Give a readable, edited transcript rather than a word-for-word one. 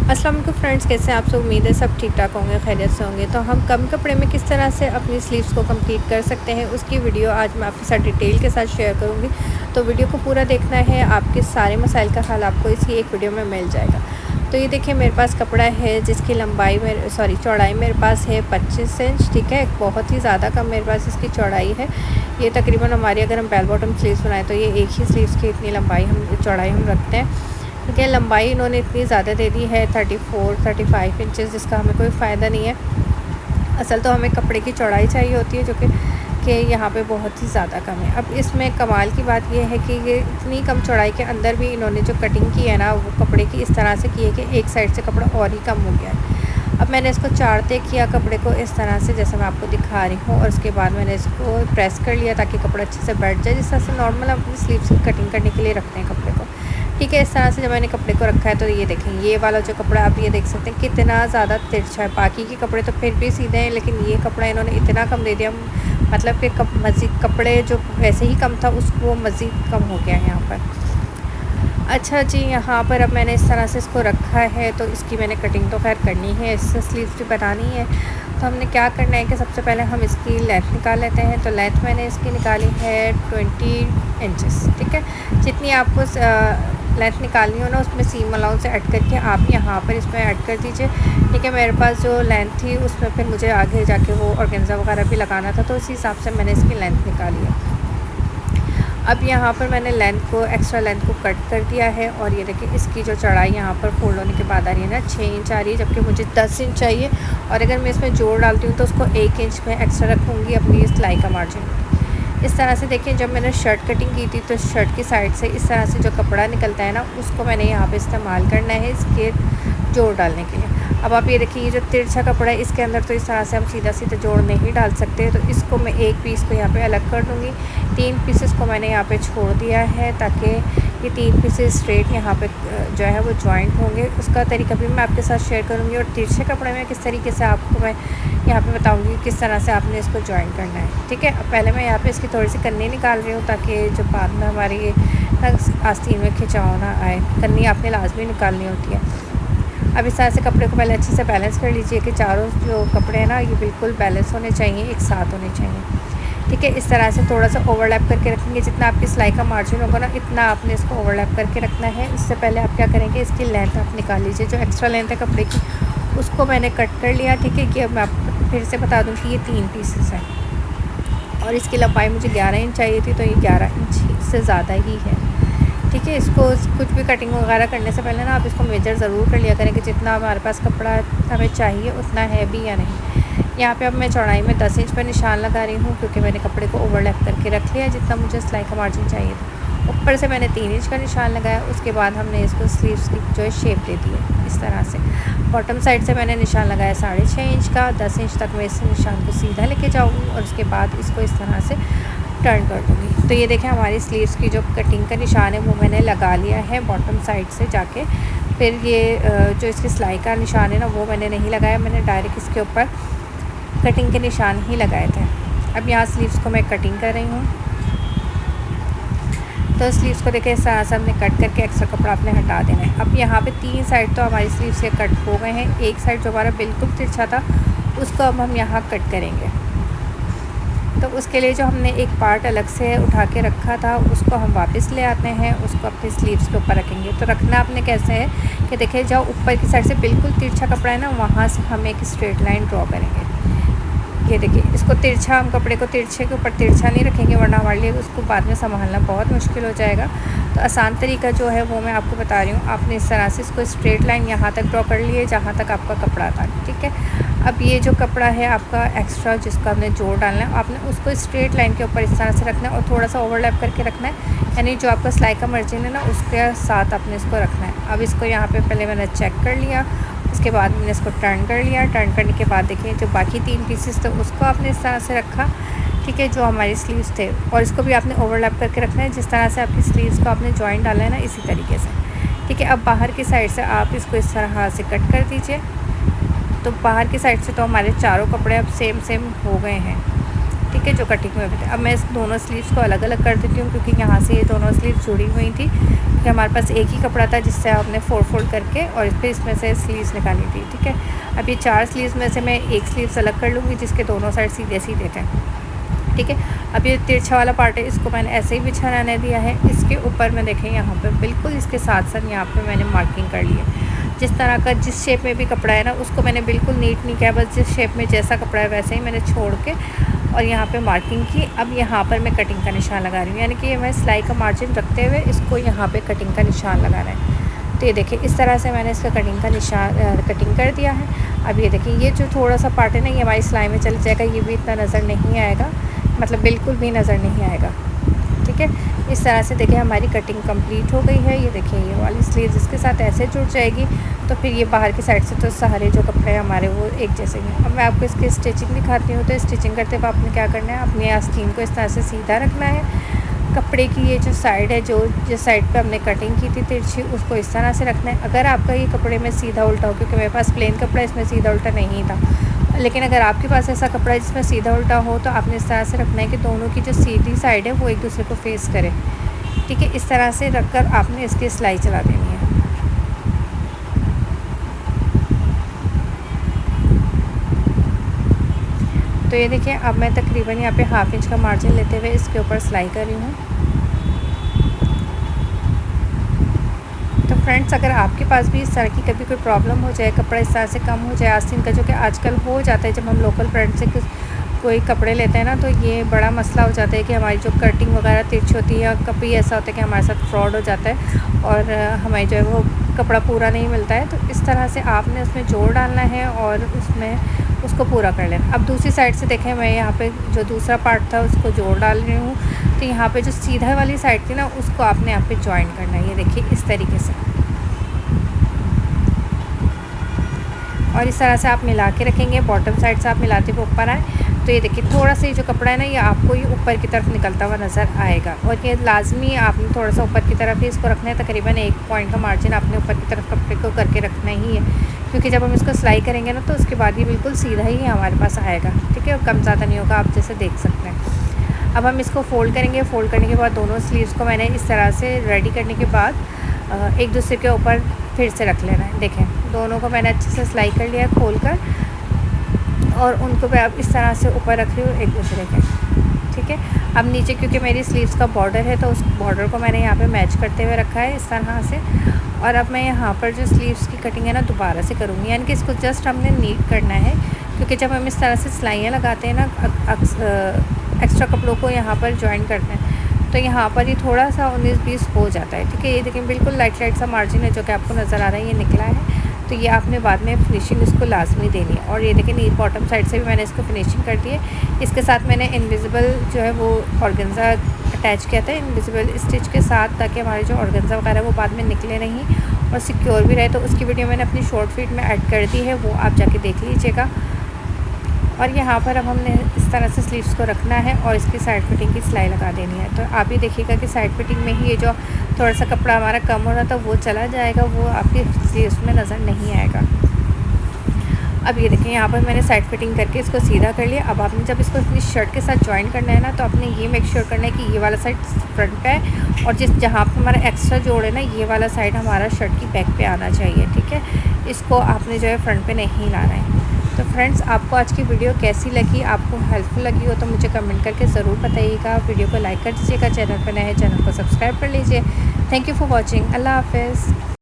अस्सलाम वालेकुम फ्रेंड्स, कैसे हैं आप सब। उम्मीद है सब ठीक ठाक होंगे, खैरियत से होंगे। तो हम कम कपड़े में किस तरह से अपनी स्लीव्स को कंप्लीट कर सकते हैं, उसकी वीडियो आज मैं आपके साथ डिटेल के साथ शेयर करूंगी। तो वीडियो को पूरा देखना है, आपके सारे मसाइल का हल आपको इसी एक वीडियो में मिल जाएगा। तो ये देखिए, मेरे पास कपड़ा है जिसकी चौड़ाई मेरे पास है 25 इंच। ठीक है, बहुत ही ज़्यादा कम मेरे पास इसकी चौड़ाई है। ये तकरीबन हमारी, अगर हम बेल बॉटम स्लीव्स बनाएं तो ये एक ही स्लीव्स की इतनी चौड़ाई हम रखते हैं। ठीक है, लंबाई इन्होंने इतनी ज़्यादा दे दी है 34-35 इंचज़, जिसका हमें कोई फ़ायदा नहीं है। असल तो हमें कपड़े की चौड़ाई चाहिए होती है, जो कि यहाँ पे बहुत ही ज़्यादा कम है। अब इसमें कमाल की बात यह है कि ये इतनी कम चौड़ाई के अंदर भी इन्होंने जो कटिंग की है ना, वो कपड़े की इस तरह से की है कि एक साइड से कपड़ा और ही कम हो गया है। अब मैंने इसको चारते किया कपड़े को इस तरह से, जैसे मैं आपको दिखा रही हूँ, और उसके बाद मैंने इसको प्रेस कर लिया ताकि कपड़ा अच्छे से बैठ जाए, जिस तरह से नॉर्मल अपनी स्लीव्स की कटिंग करने के लिए रखते हैं कपड़े को। ठीक है, इस तरह से जब मैंने कपड़े को रखा है तो ये देखें, ये वाला जो कपड़ा आप ये देख सकते हैं कितना ज़्यादा तिरछा है। बाकी के कपड़े तो फिर भी सीधे हैं, लेकिन ये कपड़ा इन्होंने इतना कम दे दिया, मतलब कि मज़ीद कपड़े जो वैसे ही कम था उसको मज़ीद कम हो गया है यहाँ पर। अच्छा जी, यहाँ पर अब मैंने इस तरह से इसको रखा है, तो इसकी मैंने कटिंग तो खैर करनी है, इससे स्लीव्स भी बनानी है। तो हमने क्या करना है कि सबसे पहले हम इसकी लेंथ निकाल लेते हैं। तो लेंथ मैंने इसकी निकाली है 20 इंचेस। ठीक है, जितनी आपको लेंथ निकालनी हो ना, उसमें सीम अलाउंस से ऐड करके आप यहाँ पर इसमें ऐड कर दीजिए। ठीक है, मेरे पास जो लेंथ थी उसमें फिर मुझे आगे जाके वो ऑर्गेन्जा वगैरह भी लगाना था, तो उसी हिसाब से मैंने इसकी लेंथ निकाली है। अब यहाँ पर मैंने एक्स्ट्रा लेंथ को कट कर दिया है, और ये देखिए इसकी जो चौड़ाई यहाँ पर फोल्ड होने के बाद आ रही है ना 6 इंच आ रही है, जबकि मुझे 10 इंच चाहिए। और अगर मैं इसमें जोड़ डालती हूँ तो उसको 1 इंच में एक्स्ट्रा रखूँगी अपनी सिलाई का मार्जिन। इस तरह से देखिए, जब मैंने शर्ट कटिंग की थी तो शर्ट की साइड से इस तरह से जो कपड़ा निकलता है ना, उसको मैंने यहाँ पे इस्तेमाल करना है इसके जोड़ डालने के लिए। अब आप ये देखिए, ये जो तिरछा कपड़ा है इसके अंदर तो इस तरह से हम सीधा सीधा जोड़ नहीं डाल सकते, तो इसको मैं एक पीस को यहाँ पे अलग कर दूँगी। 3 पीसेस को मैंने यहाँ पे छोड़ दिया है ताकि ये 3 पीसेस स्ट्रेट यहाँ पे जो है वो जॉइंट होंगे। उसका तरीका भी मैं आपके साथ शेयर करूँगी, और तिरछे कपड़े में किस तरीके से आपको मैं यहाँ पे बताऊँगी किस तरह से आपने इसको जॉइंट करना है। ठीक है, अब पहले मैं यहाँ पे इसकी थोड़ी सी कन्नी निकाल रही हूँ ताकि जो बाद में हमारी आस्तीन में खिंचाव ना आए। कन्नी आपने लाजमी निकालनी होती है। अब इस तरह से कपड़े को पहले अच्छे से बैलेंस कर लीजिए कि चारों जो कपड़े हैं ना, ये बिल्कुल बैलेंस होने चाहिए, एक साथ होने चाहिए। ठीक है, इस तरह से थोड़ा सा ओवरलैप करके रखेंगे। जितना आपकी सिलाई का मार्जिन होगा ना, इतना आपने इसको ओवरलैप करके रखना है। इससे पहले आप क्या करेंगे, इसकी लेंथ आप निकाल लीजिए। जो एक्स्ट्रा लेंथ है कपड़े की उसको मैंने कट कर लिया। ठीक है, कि अब मैं आपको फिर से बता दूँ कि ये 3 पीसेस हैं, और इसकी लंबाई मुझे 11 इंच चाहिए थी, तो ये 11 इंच से ज़्यादा ही है। ठीक है, इसको कुछ भी कटिंग वगैरह करने से पहले ना आप इसको मेजर ज़रूर कर लिया करें कि जितना हमारे पास कपड़ा हमें चाहिए उतना है भी या नहीं। यहाँ पे अब मैं चौड़ाई में 10 इंच पर निशान लगा रही हूँ, क्योंकि मैंने कपड़े को ओवरलैप करके रख लिया जितना मुझे सिलाई का मार्जिन चाहिए था। ऊपर से मैंने 3 इंच का निशान लगाया। उसके बाद हमने इसको स्लीव्स की जो है शेप दे दी है इस तरह से। बॉटम साइड से मैंने निशान लगाया 6.5 इंच का। 10 इंच तक मैं इस निशान को सीधा लेके जाऊँगी, और उसके बाद इसको इस तरह से टर्न कर दूँगी। तो ये देखें, हमारी स्लीव्स की जो कटिंग का निशान है वो मैंने लगा लिया है बॉटम साइड से जाके। फिर ये जो इसकी सिलाई का निशान है ना, वो मैंने नहीं लगाया, मैंने डायरेक्ट इसके ऊपर कटिंग के निशान ही लगाए थे। अब यहाँ स्लीव्स को मैं कटिंग कर रही हूँ। तो स्लीव्स को देखें, इस तरह से हमने कट करके एक्स्ट्रा कपड़ा आपने हटा देना है। अब यहाँ पे 3 साइड तो हमारी स्लीव्स के कट हो गए हैं। एक साइड जो हमारा बिल्कुल तिरछा था उसको अब हम यहाँ कट करेंगे। तो उसके लिए जो हमने एक पार्ट अलग से उठा के रखा था उसको हम वापस ले आते हैं, उसको अपनी स्लीव्स के ऊपर रखेंगे। तो रखना आपने कैसे है कि देखिए, जो ऊपर की साइड से बिल्कुल तिरछा कपड़ा है ना, वहाँ से हम एक स्ट्रेट लाइन ड्रॉ करेंगे। ये देखिए, इसको तिरछा, हम कपड़े को तिरछे के ऊपर तिरछा नहीं रखेंगे, वरना हमारे लिए उसको बाद में संभालना बहुत मुश्किल हो जाएगा। तो आसान तरीका जो है वो मैं आपको बता रही हूँ। आपने इस तरह से इसको स्ट्रेट लाइन यहाँ तक ड्रॉ कर लिए जहाँ तक आपका कपड़ा था। ठीक है, अब ये जो कपड़ा है आपका एक्स्ट्रा जिसका हमने जोड़ डालना है, आपने उसको स्ट्रेट लाइन के ऊपर इस तरह से रखना है, और थोड़ा सा ओवरलैप करके रखना है, यानी जो आपका सिलाई का मार्जिन है ना उसके साथ आपने इसको रखना है। अब इसको यहाँ पे पहले मैंने चेक कर लिया, उसके बाद मैंने इसको टर्न कर लिया। टर्न करने के बाद देखिए, जो बाकी 3 पीसेस थे उसको आपने इस तरह से रखा। ठीक है, जो हमारी स्लीव्स थे, और इसको भी आपने ओवरलैप करके रखना है, जिस तरह से आपकी स्लीव्स को आपने जॉइंट डाला है ना, इसी तरीके से। ठीक है, अब बाहर की साइड से आप इसको इस तरह से कट कर दीजिए। तो बाहर की साइड से तो हमारे चारों कपड़े अब सेम हो गए हैं। ठीक है, जो कटिंग में थे। अब मैं इस दोनों स्लीव्स को अलग अलग कर देती हूँ, क्योंकि यहाँ से ये दोनों स्लीव्स जुड़ी हुई थी, क्योंकि हमारे पास एक ही कपड़ा था जिससे आपने फोल्ड करके और इस पर इसमें से स्लीव्स निकाली थी। ठीक है, अब ये 4 स्लीव्स में से मैं एक स्लीव्स अलग कर लूँगी, जिसके दोनों साइड सीधे सीधे थे। ठीक है, अब ये तिरछा वाला पार्ट है, इसको मैंने ऐसे ही बिछा रहने दिया है। इसके ऊपर में देखें यहाँ पे बिल्कुल इसके साथ साथ यहाँ पे मैंने मार्किंग कर ली है। जिस तरह का जिस शेप में भी कपड़ा है ना, उसको मैंने बिल्कुल नीट नहीं किया, बस जिस शेप में जैसा कपड़ा है वैसे ही मैंने छोड़ के और यहाँ पे मार्किंग की। अब यहाँ पर मैं कटिंग का निशान लगा रही हूँ, यानी कि मैं सिलाई का मार्जिन रखते हुए इसको यहाँ पे कटिंग का निशान लगाना है। तो ये देखिए इस तरह से मैंने इसका कटिंग का निशान कटिंग कर दिया है। अब ये देखिए ये जो थोड़ा सा पार्ट है ना, ये हमारी सिलाई में चल जाएगा, ये भी इतना नज़र नहीं आएगा, मतलब बिल्कुल भी नज़र नहीं आएगा। ठीक है, इस तरह से देखिए हमारी कटिंग कंप्लीट हो गई है। ये देखिए ये वाली स्लीव्स इसके साथ ऐसे जुड़ जाएगी, तो फिर ये बाहर की साइड से तो सारे जो कपड़े हैं हमारे वो एक जैसे हैं। अब मैं आपको इसकी स्टिचिंग दिखाती हूँ। तो स्टिचिंग करते हुए आपने क्या करना है, अपनी आस्तीन को इस तरह से सीधा रखना है। कपड़े की ये जो साइड है, जो जिस साइड पे हमने कटिंग की थी तिरछी, उसको इस तरह से रखना है। अगर आपका ये कपड़े में सीधा उल्टा हो, क्योंकि मेरे पास प्लेन कपड़ा इसमें सीधा उल्टा नहीं था, लेकिन अगर आपके पास ऐसा कपड़ा है जिसमें सीधा उल्टा हो, तो आपने इस तरह से रखना है कि दोनों की जो सीधी साइड है वो एक दूसरे को फेस करे। ठीक है, इस तरह से रखकर आपने इसकी सिलाई चला देनी है। तो ये देखिए अब मैं तकरीबन यहाँ पे 1/2 इंच का मार्जिन लेते हुए इसके ऊपर सिलाई कर रही हूँ। तो फ्रेंड्स, अगर आपके पास भी इस तरह की कभी कोई प्रॉब्लम हो जाए, कपड़ा इस तरह से कम हो जाए आस्तीन का, जो कि आजकल हो जाता है, जब हम लोकल ब्रांड से कोई कपड़े लेते हैं ना, तो ये बड़ा मसला हो जाता है कि हमारी जो कटिंग वगैरह तिरछी होती है, या कभी ऐसा होता है कि हमारे साथ फ्रॉड हो जाता है और हमारी जो है वो कपड़ा पूरा नहीं मिलता है। तो इस तरह से आपने उसमें जोड़ डालना है और उसमें उसको पूरा कर लेना। अब दूसरी साइड से देखें, मैं यहाँ पे जो दूसरा पार्ट था उसको जोड़ डाल रही हूँ। तो यहाँ पे जो सीधा वाली साइड थी ना, उसको आपने यहाँ पे जॉइन करना है, ये देखिए इस तरीके से। और इस तरह से आप मिला के रखेंगे, बॉटम साइड से आप मिलाते हुए ऊपर आए। तो ये देखिए थोड़ा सा ये जो कपड़ा है ना, ये आपको ये ऊपर की तरफ निकलता हुआ नज़र आएगा, और ये लाजमी आपने थोड़ा सा ऊपर की तरफ ही इसको रखना है। तकरीबन 1 पॉइंट का मार्जिन आपने ऊपर की तरफ कपड़े को करके रखना ही है, क्योंकि जब हम इसको सिलाई करेंगे ना, तो उसके बाद ये बिल्कुल सीधा ही हमारे पास आएगा। ठीक है, और कम ज़्यादा नहीं होगा, आप जैसे देख सकते हैं। अब हम इसको फ़ोल्ड करेंगे। फ़ोल्ड करने के बाद दोनों स्लीव्स को मैंने इस तरह से रेडी करने के बाद एक दूसरे के ऊपर फिर से रख लेना है। देखें दोनों को मैंने अच्छे से सिलाई कर लिया है खोल कर, और उनको मैं अब इस तरह से ऊपर रख रही हूँ एक दूसरे के। ठीक है, अब नीचे क्योंकि मेरी स्लीव्स का बॉर्डर है, तो उस बॉर्डर को मैंने यहाँ पे मैच करते हुए रखा है इस तरह से। और अब मैं यहाँ पर जो स्लीव्स की कटिंग है ना, दोबारा से करूँगी, यानी कि इसको जस्ट हमने नीट करना है, क्योंकि जब हम इस तरह से सिलाइयाँ लगाते हैं ना, एक्स्ट्रा कपड़ों को यहाँ पर जॉइन करते हैं, तो यहाँ पर ये थोड़ा सा 19-20 हो जाता है। ठीक है, ये देखिए बिल्कुल लाइट सा मार्जिन है जो कि आपको नज़र आ रहा है, ये निकला है। तो ये आपने बाद में फिनिशिंग इसको लाजमी देनी है। और ये देखिए नीट बॉटम साइड से भी मैंने इसको फिनिशिंग कर दी है। इसके साथ मैंने इनविजिबल जो है वो ऑर्गेन्जा अटैच किया था, इनविजिबल स्टिच के साथ, ताकि हमारे जो ऑर्गेन्जा वगैरह वो बाद में निकले नहीं और सिक्योर भी रहे। तो उसकी वीडियो मैंने अपनी शॉर्ट फीड में ऐड कर दी है, वो आप जाके देख लीजिएगा। और यहाँ पर अब हमने इस तरह से स्लीव्स को रखना है और इसकी साइड फिटिंग की सिलाई लगा देनी है। तो आप भी देखिएगा कि साइड फिटिंग में ही ये जो थोड़ा सा कपड़ा हमारा कम हो रहा था वो चला जाएगा, वो आपकी स्लीव्स में नज़र नहीं आएगा। अब ये देखिए यहाँ पर मैंने साइड फिटिंग करके इसको सीधा कर लिया। अब आपने जब इसको अपनी शर्ट के साथ ज्वाइन करना है ना, तो आपने ये मेक श्योर करना है कि ये वाला साइड फ्रंट पे है, और जहाँ पर हमारा एक्स्ट्रा जोड़ है ना, ये वाला साइड हमारा शर्ट की बैक पे आना चाहिए। ठीक है, इसको आपने जो है फ्रंट पे नहीं लाना है। तो फ्रेंड्स, आपको आज की वीडियो कैसी लगी, आपको हेल्पफुल लगी हो तो मुझे कमेंट करके ज़रूर बताइएगा। वीडियो को लाइक कर दीजिएगा, चैनल पर नए हैं चैनल को सब्सक्राइब कर लीजिए। Thank you for watching. अल्लाह हाफ़िज़।